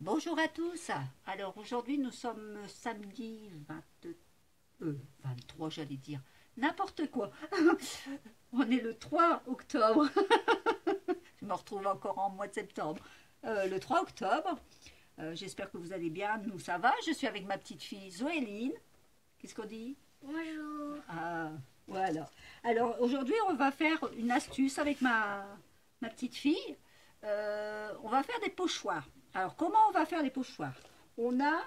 Bonjour à tous. Alors aujourd'hui nous sommes samedi 23, j'allais dire. N'importe quoi. On est le 3 octobre. Je me retrouve encore en mois de septembre. Le 3 octobre. J'espère que vous allez bien. Nous ça va. Je suis avec ma petite fille Zoéline. Qu'est-ce qu'on dit? Bonjour. Ah, voilà. Alors aujourd'hui on va faire une astuce avec ma petite fille. On va faire des pochoirs. Alors comment on va faire les pochoirs? On a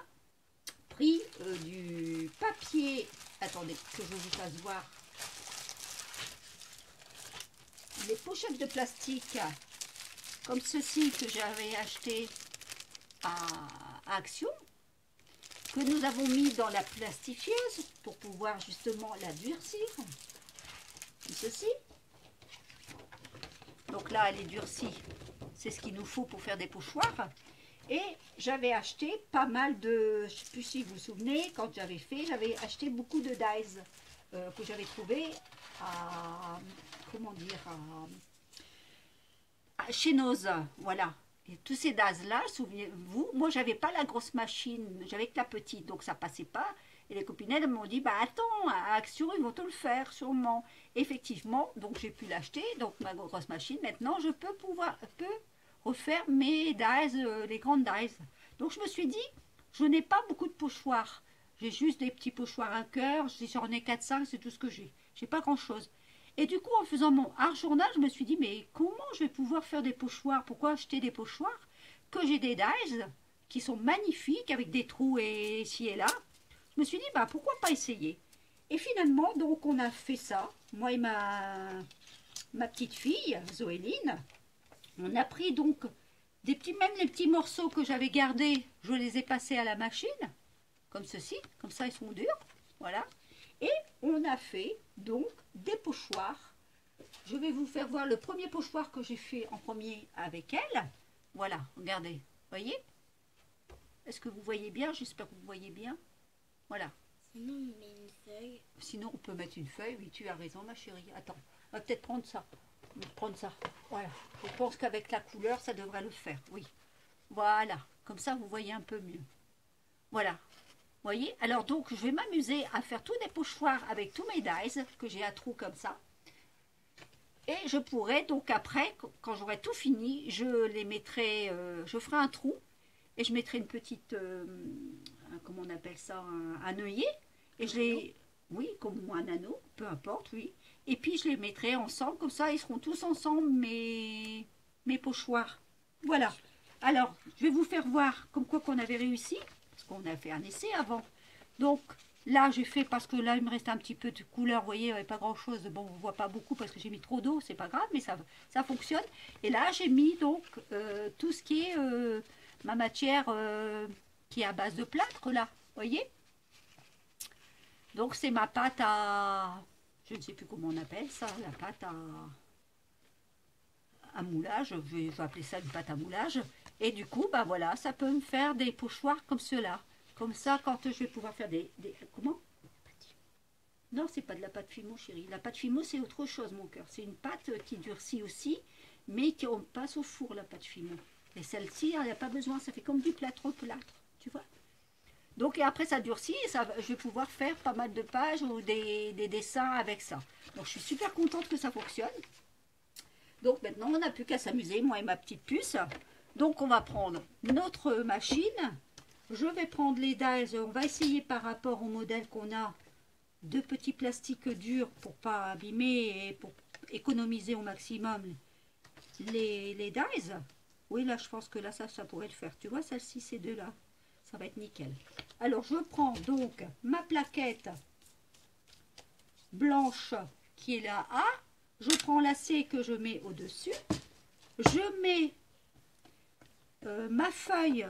pris du papier. Attendez que je vous fasse voir. Les pochettes de plastique comme ceci que j'avais acheté à Action, que nous avons mis dans la plastifieuse pour pouvoir justement la durcir. Comme ceci. Donc là elle est durcie. C'est ce qu'il nous faut pour faire des pochoirs. Et j'avais acheté pas mal de, je ne sais plus si vous vous souvenez, quand j'avais acheté beaucoup de dies que j'avais trouvé à, comment dire, chez Noz, voilà. Et tous ces dies-là, souvenez-vous, moi j'avais pas la grosse machine, j'avais que la petite, donc ça passait pas. Et les copinettes m'ont dit, bah attends, à Action, ils vont te le faire, sûrement. Effectivement, donc j'ai pu l'acheter, donc ma grosse machine, maintenant je peux refaire mes dies, les grandes dies. Donc je me suis dit, je n'ai pas beaucoup de pochoirs. J'ai juste des petits pochoirs à cœur, j'en ai 4-5, c'est tout ce que j'ai. J'ai pas grand chose. Et du coup, en faisant mon art journal, je me suis dit, mais comment je vais pouvoir faire des pochoirs? Pourquoi acheter des pochoirs que j'ai des dies qui sont magnifiques avec des trous et ci et là? Je me suis dit, bah pourquoi pas essayer? Et finalement, donc on a fait ça, moi et ma petite fille, Zoéline. On a pris donc même les petits morceaux que j'avais gardés, je les ai passés à la machine, comme ceci, comme ça ils sont durs, voilà. Et on a fait donc des pochoirs. Je vais vous faire voir le premier pochoir que j'ai fait en premier avec elle. Voilà, regardez, voyez? Est-ce que vous voyez bien? J'espère que vous voyez bien. Voilà. Sinon, on met une feuille. Sinon, on peut mettre une feuille. Oui, tu as raison, ma chérie. Attends, on va peut-être prendre ça. Prendre ça. Voilà. Je pense qu'avec la couleur, ça devrait le faire. Oui. Voilà. Comme ça, vous voyez un peu mieux. Voilà. Vous voyez? Alors donc, je vais m'amuser à faire tous des pochoirs avec tous mes dies que j'ai à trous comme ça. Et je pourrai donc après, quand j'aurai tout fini, je les mettrai, je ferai un trou et je mettrai une petite, comment on appelle ça, un œillet. Et je les, oui, comme un anneau, peu importe, oui. Et puis je les mettrai ensemble, comme ça ils seront tous ensemble mes pochoirs. Voilà. Alors, je vais vous faire voir comme quoi qu'on avait réussi, parce qu'on a fait un essai avant. Donc là, j'ai fait, parce que là, il me reste un petit peu de couleur, vous voyez, il n'y avait pas grand-chose. Bon, on ne voit pas beaucoup parce que j'ai mis trop d'eau, c'est pas grave, mais ça fonctionne. Et là, j'ai mis donc tout ce qui est ma matière qui est à base de plâtre, là, vous voyez. Donc c'est ma pâte à, je ne sais plus comment on appelle ça, la pâte à moulage, je vais appeler ça une pâte à moulage. Et du coup, bah voilà, ça peut me faire des pochoirs comme cela. Comme ça, quand je vais pouvoir faire comment? Non, c'est pas de la pâte fimo, chérie. La pâte fimo, c'est autre chose, mon cœur. C'est une pâte qui durcit aussi, mais on passe au four, la pâte fimo. Et celle-ci, elle n'a pas besoin, ça fait comme du plâtre au plâtre, tu vois. Donc et après ça durcit et je vais pouvoir faire pas mal de pages ou des dessins avec ça. Donc je suis super contente que ça fonctionne. Donc maintenant on n'a plus qu'à s'amuser, moi et ma petite puce. Donc on va prendre notre machine. Je vais prendre les dies, on va essayer par rapport au modèle qu'on a de petits plastiques durs pour pas abîmer et pour économiser au maximum les dies. Oui là je pense que là ça pourrait le faire. Tu vois celle-ci, ces deux-là, ça va être nickel. Alors je prends donc ma plaquette blanche qui est la A, je prends la C que je mets au-dessus, je mets ma feuille,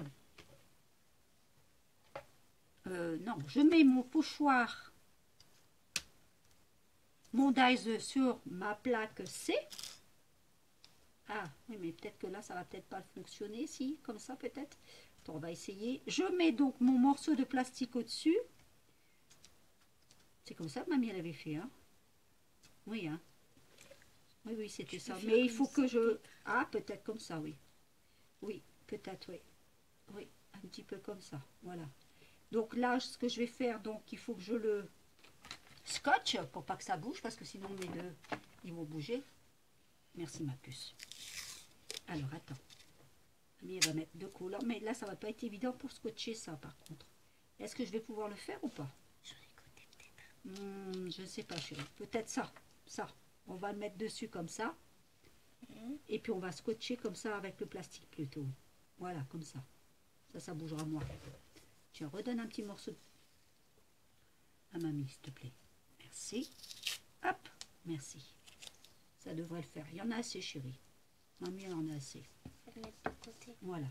non, je mets mon pochoir, mon dies sur ma plaque C. Ah oui, mais peut-être que là ça va peut-être pas fonctionner, si, comme ça peut-être. On va essayer. Je mets donc mon morceau de plastique au-dessus. C'est comme ça que mamie elle avait fait, hein? Oui, hein? Oui, oui, c'était ça. Mais il faut que je... Ah, peut-être comme ça, oui. Oui, peut-être, oui. Oui, un petit peu comme ça, voilà. Donc là, ce que je vais faire, donc il faut que je le scotch pour pas que ça bouge, parce que sinon mes deux, ils vont bouger. Merci ma puce. Alors attends, Mamie elle va mettre deux couleurs, mais là ça va pas être évident pour scotcher ça par contre. Est-ce que je vais pouvoir le faire ou pas? Je ne sais pas chérie, peut-être ça, on va le mettre dessus comme ça, et puis on va scotcher comme ça avec le plastique plutôt, voilà comme ça, ça bougera moins. Tiens, redonne un petit morceau à mamie s'il te plaît, merci, hop, merci, ça devrait le faire, il y en a assez chérie, mamie elle en a assez, voilà.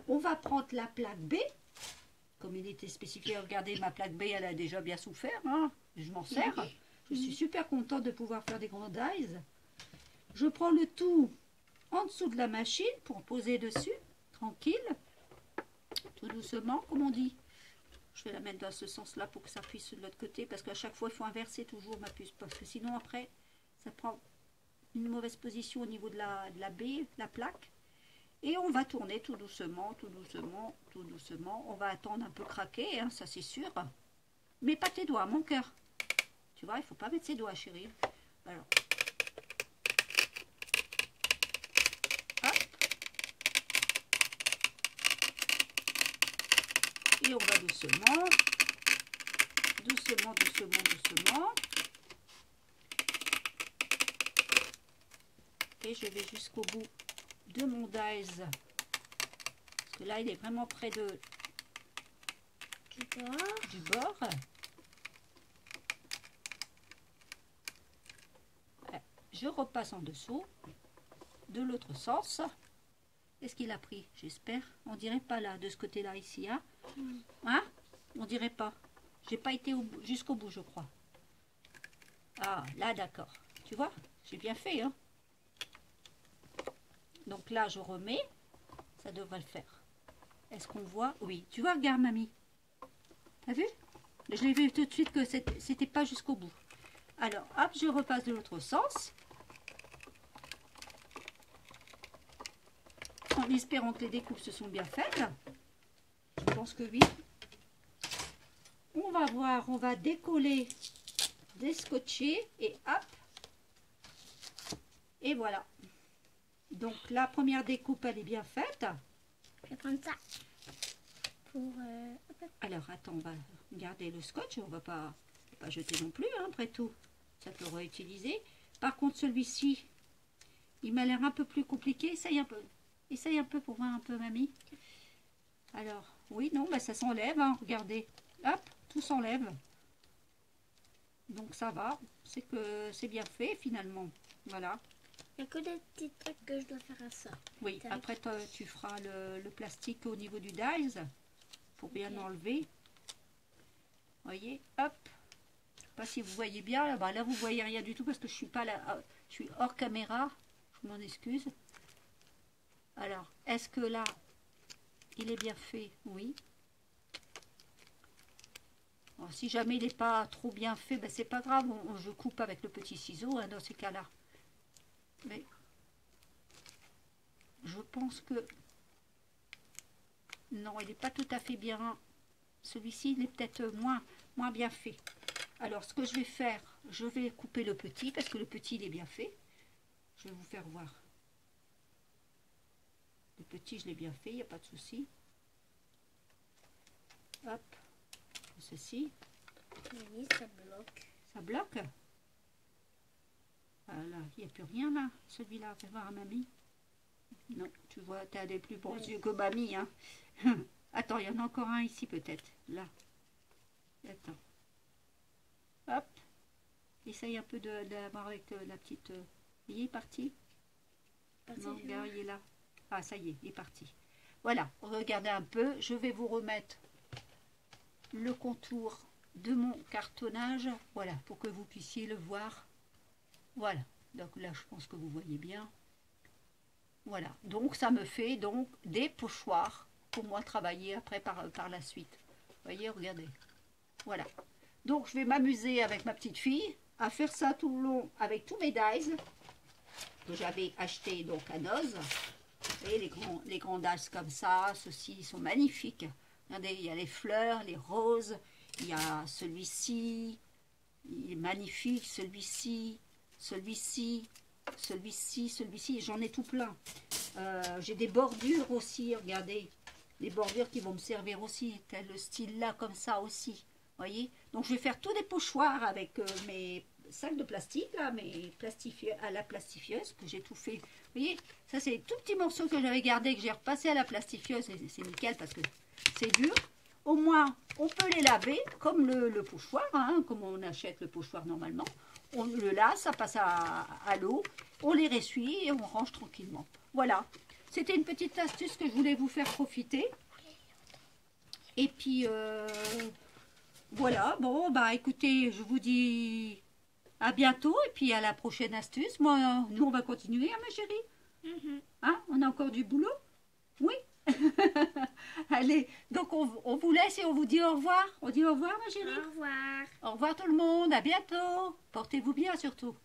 On va prendre la plaque B, comme il était spécifié, regardez ma plaque B elle a déjà bien souffert, hein. Je m'en sers, je suis super contente de pouvoir faire des grands dies. Je prends le tout en dessous de la machine pour poser dessus, tranquille, tout doucement, comme on dit. Je vais la mettre dans ce sens-là pour que ça puisse de l'autre côté, parce qu'à chaque fois, il faut inverser toujours ma puce, parce que sinon, après, ça prend une mauvaise position au niveau de la B, la plaque. Et on va tourner tout doucement, tout doucement, tout doucement. On va attendre un peu craquer, hein, ça c'est sûr. Mais pas tes doigts, mon cœur. Tu vois, il ne faut pas mettre ses doigts, chérie. Alors. Hop. Et on va doucement. Doucement, doucement, doucement. Et je vais jusqu'au bout de mon dies. Parce que là, il est vraiment près du bord. Je repasse en dessous, de l'autre sens. Est-ce qu'il a pris? J'espère. On dirait pas là, de ce côté-là, ici. Hein, hein? On dirait pas. J'ai pas été jusqu'au bout, je crois. Ah, là, d'accord. Tu vois? J'ai bien fait, hein? Donc là, je remets. Ça devrait le faire. Est-ce qu'on voit? Oui. Tu vois, regarde, mamie. T'as vu? Je l'ai vu tout de suite que c'était pas jusqu'au bout. Alors, hop, je repasse de l'autre sens. En espérant que les découpes se sont bien faites. Je pense que oui. On va voir, on va décoller, descotcher et hop. Et voilà. Donc la première découpe, elle est bien faite. Je vais prendre ça. Pour, Alors attends, on va garder le scotch. On va pas jeter non plus, hein, après tout. Ça peut réutiliser. Par contre, celui-ci, il m'a l'air un peu plus compliqué. Essaye un peu. Essaye un peu pour voir un peu, mamie. Alors, oui, non, bah, ça s'enlève, hein, regardez. Hop, tout s'enlève. Donc ça va, c'est que c'est bien fait finalement. Voilà. Il n'y a que des petits trucs que je dois faire à ça. Oui, après toi, tu feras le plastique au niveau du dies pour bien enlever. Voyez, hop. Je sais pas si vous voyez bien, là, bah, là vous voyez rien du tout parce que je suis pas là, je suis hors caméra. Je m'en excuse. Alors, est-ce que là, il est bien fait? Oui. Alors, si jamais il n'est pas trop bien fait, ben, c'est pas grave. Je coupe avec le petit ciseau, hein, dans ces cas-là. Mais je pense que... Non, il n'est pas tout à fait bien. Celui-ci, il est peut-être moins bien fait. Alors, ce que je vais faire, je vais couper le petit, parce que le petit, il est bien fait. Je vais vous faire voir. Le petit, je l'ai bien fait, il n'y a pas de souci. Hop, ceci. Oui, ça bloque. Ça bloque. Voilà, il n'y a plus rien là. Celui-là, fais voir à mamie. Non, tu vois, tu as des plus bons yeux que mamie. Hein. Attends, il y en a encore un ici peut-être. Là. Attends. Hop. Essaye un peu d'avoir avec la petite... Il est parti. Non, regarde, il est là. Ah, ça y est, il est parti. Voilà, regardez un peu. Je vais vous remettre le contour de mon cartonnage. Voilà, pour que vous puissiez le voir. Voilà. Donc là, je pense que vous voyez bien. Voilà. Donc, ça me fait donc des pochoirs pour moi travailler après par la suite. Vous voyez, regardez. Voilà. Donc, je vais m'amuser avec ma petite fille à faire ça tout le long avec tous mes dies que j'avais acheté donc à Noz. Vous voyez, les grands dies comme ça, ceux-ci sont magnifiques. Regardez, il y a les fleurs, les roses, il y a celui-ci, il est magnifique, celui-ci, celui-ci, celui-ci, celui-ci, j'en ai tout plein. J'ai des bordures aussi, regardez, des bordures qui vont me servir aussi, tel le style là, comme ça aussi, voyez. Donc je vais faire tous des pochoirs avec mes sacs de plastique, là, à la plastifieuse, que j'ai tout fait. Vous voyez, ça c'est des tout petits morceaux que j'avais gardés, que j'ai repassé à la plastifieuse, et c'est nickel parce que c'est dur. Au moins, on peut les laver, comme le pochoir, hein, comme on achète le pochoir normalement. On le lave, ça passe à l'eau, on les ressuie et on range tranquillement. Voilà, c'était une petite astuce que je voulais vous faire profiter. Et puis, voilà, bon, bah écoutez, je vous dis à bientôt et puis à la prochaine astuce. Moi, nous, on va continuer, hein, ma chérie. Hein, on a encore du boulot? Oui. Allez, donc on vous laisse et on vous dit au revoir. On dit au revoir, ma chérie. Au revoir. Au revoir tout le monde, à bientôt. Portez-vous bien surtout.